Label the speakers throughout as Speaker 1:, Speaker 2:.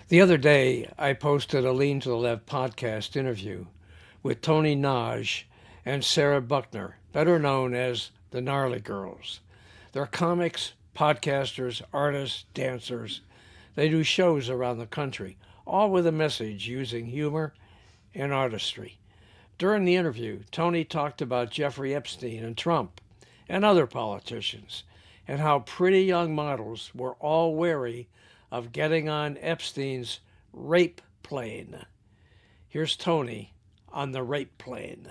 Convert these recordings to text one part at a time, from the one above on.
Speaker 1: The other day, I posted a Lean to the Left podcast interview with Tony Nagy and Sarah Buckner, better known as the Gnarly Girls. They're comics, podcasters, artists, dancers. They do shows around the country, all with a message using humor and artistry. During the interview, Tony talked about Jeffrey Epstein and Trump and other politicians and how pretty young models were all wary of getting on Epstein's rape plane. Here's Tony on the rape plane.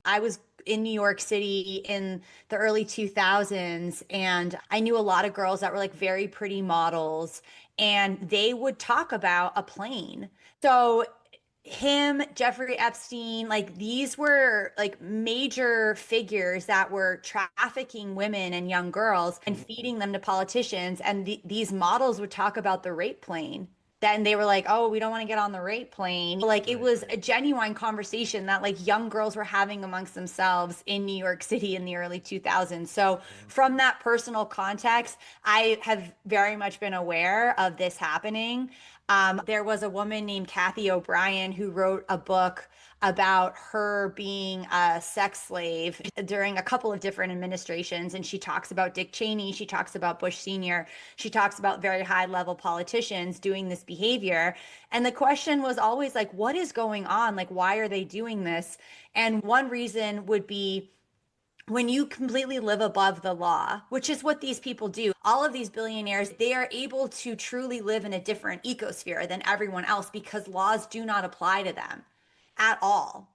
Speaker 2: I was in New York City in the early 2000s, and I knew a lot of girls that were like very pretty models, and they would talk about a plane. So him, Jeffrey Epstein, like these were like major figures that were trafficking women and young girls and feeding them to politicians. And these models would talk about the rape plane. Then they were like, oh, we don't want to get on the rape plane. Like it was a genuine conversation that like young girls were having amongst themselves in New York City in the early 2000s. So from that personal context, I have very much been aware of this happening. There was a woman named Kathy O'Brien who wrote a book about her being a sex slave during a couple of different administrations. And she talks about Dick Cheney, she talks about Bush Sr., she talks about very high level politicians doing this behavior. And the question was always like, what is going on? Like, why are they doing this? And one reason would be when you completely live above the law, which is what these people do. All of these billionaires, they are able to truly live in a different ecosphere than everyone else because laws do not apply to them at all.